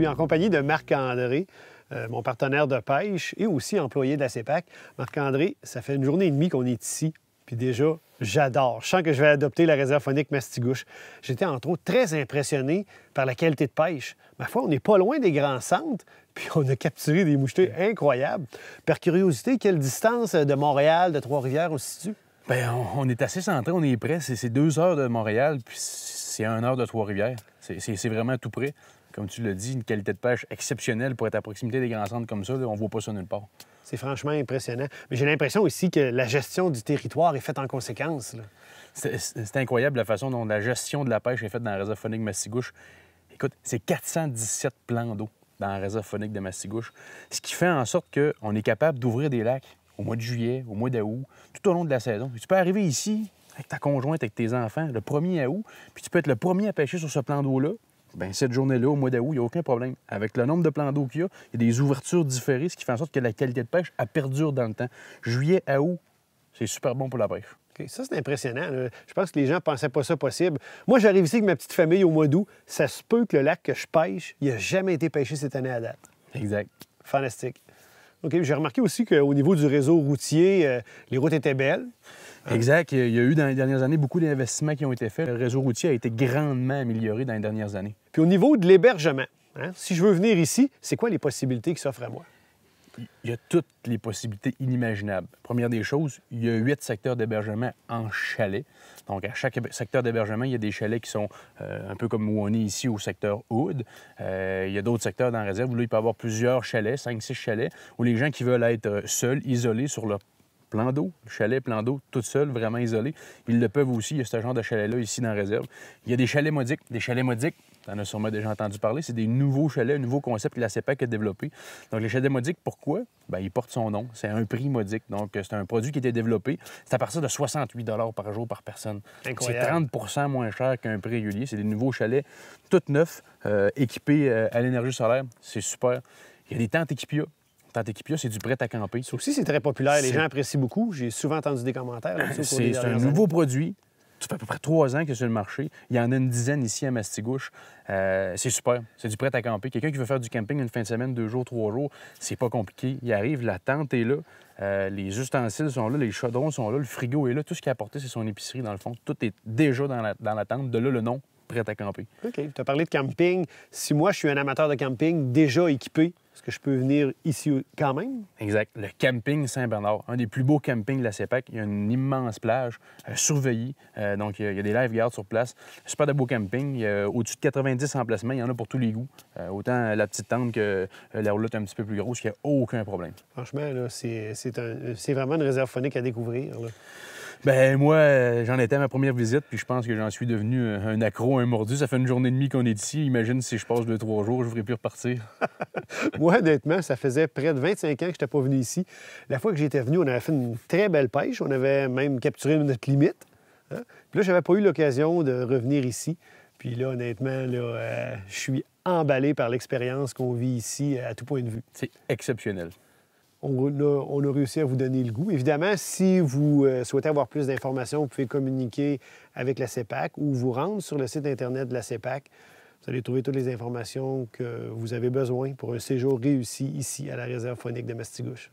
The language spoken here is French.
suis en compagnie de Marc-André, mon partenaire de pêche et aussi employé de la CEPAC. Marc-André, ça fait une journée et demie qu'on est ici. Puis déjà, j'adore. Je sens que je vais adopter la réserve faunique Mastigouche. J'étais entre autres très impressionné par la qualité de pêche. Ma foi, on n'est pas loin des grands centres, puis on a capturé des mouchetés incroyables. Par curiosité, quelle distance de Montréal, de Trois-Rivières on se situe? Bien, on est assez centré, on est près. C'est 2 heures de Montréal, puis c'est 1 heure de Trois-Rivières. C'est vraiment tout près. Comme tu l'as dit, une qualité de pêche exceptionnelle pour être à proximité des grands centres comme ça. Là, on ne voit pas ça nulle part. C'est franchement impressionnant. Mais j'ai l'impression aussi que la gestion du territoire est faite en conséquence. C'est incroyable la façon dont la gestion de la pêche est faite dans la réserve faunique Mastigouche. Écoute, c'est 417 plans d'eau dans la réserve faunique de Mastigouche, ce qui fait en sorte qu'on est capable d'ouvrir des lacs au mois de juillet, au mois d'août, tout au long de la saison. Et tu peux arriver ici avec ta conjointe, avec tes enfants, le 1er août, puis tu peux être le premier à pêcher sur ce plan d'eau-là. Bien, cette journée-là, au mois d'août, il n'y a aucun problème. Avec le nombre de plans d'eau qu'il y a, il y a des ouvertures différées, ce qui fait en sorte que la qualité de pêche, elle perdure dans le temps. Juillet à août, c'est super bon pour la pêche. Okay. Ça, c'est impressionnant. Je pense que les gens ne pensaient pas ça possible. Moi, j'arrive ici avec ma petite famille au mois d'août. Ça se peut que le lac que je pêche, il n'a jamais été pêché cette année à date. Exact. Fantastique. OK. J'ai remarqué aussi qu'au niveau du réseau routier, les routes étaient belles. Exact. Il y a eu dans les dernières années beaucoup d'investissements qui ont été faits. Le réseau routier a été grandement amélioré dans les dernières années. Puis au niveau de l'hébergement, si je veux venir ici, c'est quoi les possibilités qui s'offrent à moi? Il y a toutes les possibilités inimaginables. Première des choses, il y a 8 secteurs d'hébergement en chalet. Donc, à chaque secteur d'hébergement, il y a des chalets qui sont un peu comme où on est ici au secteur Hood. Il y a d'autres secteurs dans la réserve où là, il peut y avoir plusieurs chalets, 5-6 chalets, où les gens qui veulent être seuls, isolés sur leur plan d'eau, chalet, plan d'eau, tout seul, vraiment isolé, ils le peuvent aussi. Il y a ce genre de chalet-là ici dans la réserve. Il y a des chalets modiques. Des chalets modiques, tu en as sûrement déjà entendu parler, c'est des nouveaux chalets, un nouveau concept que la CEPAC a développé. Donc, les chalets modiques, pourquoi? Bien, ils portent son nom. C'est un prix modique. Donc, c'est un produit qui a été développé. C'est à partir de 68 $ par jour par personne. C'est 30 % moins cher qu'un prix régulier. C'est des nouveaux chalets tout neufs, équipés à l'énergie solaire. C'est super. Il y a des tentes Équipia. Tente Équipia, c'est du prêt à camper. Ça aussi, c'est très populaire. Les gens apprécient beaucoup. J'ai souvent entendu des commentaires là-dessus. C'est un nouveau produit. Ça fait à peu près 3 ans que c'est sur le marché. Il y en a une dizaine ici à Mastigouche. C'est super. C'est du prêt à camper. Quelqu'un qui veut faire du camping une fin de semaine, 2 jours, 3 jours, c'est pas compliqué. Il arrive, la tente est là, les ustensiles sont là, les chaudrons sont là, le frigo est là. Tout ce qu'il a apporté, c'est son épicerie, dans le fond. Tout est déjà dans la tente. De là, le nom, prêt à camper. OK. Tu as parlé de camping. Si moi, je suis un amateur de camping déjà équipé, est-ce que je peux venir ici quand même? Exact. Le camping Saint-Bernard, un des plus beaux campings de la CEPAC. Il y a une immense plage surveillée. Donc, il y a des lifeguards sur place. Super de beau camping. Il y a au-dessus de 90 emplacements. Il y en a pour tous les goûts. Autant la petite tente que la roulotte un petit peu plus grosse, il n'y a aucun problème. Franchement, là, c'est vraiment une réserve faunique à découvrir, là. Bien, moi, j'en étais à ma première visite, puis je pense que j'en suis devenu un accro, un mordu. Ça fait une journée et demie qu'on est ici. Imagine si je passe 2-3 jours, je ne ferai plus repartir. Moi, honnêtement, ça faisait près de 25 ans que je n'étais pas venu ici. La fois que j'étais venu, on avait fait une très belle pêche. On avait même capturé notre limite. Puis là, je n'avais pas eu l'occasion de revenir ici. Puis là, honnêtement, là, je suis emballé par l'expérience qu'on vit ici à tout point de vue. C'est exceptionnel. On a réussi à vous donner le goût. Évidemment, si vous souhaitez avoir plus d'informations, vous pouvez communiquer avec la CEPAC ou vous rendre sur le site Internet de la CEPAC. Vous allez trouver toutes les informations que vous avez besoin pour un séjour réussi ici à la réserve faunique de Mastigouche.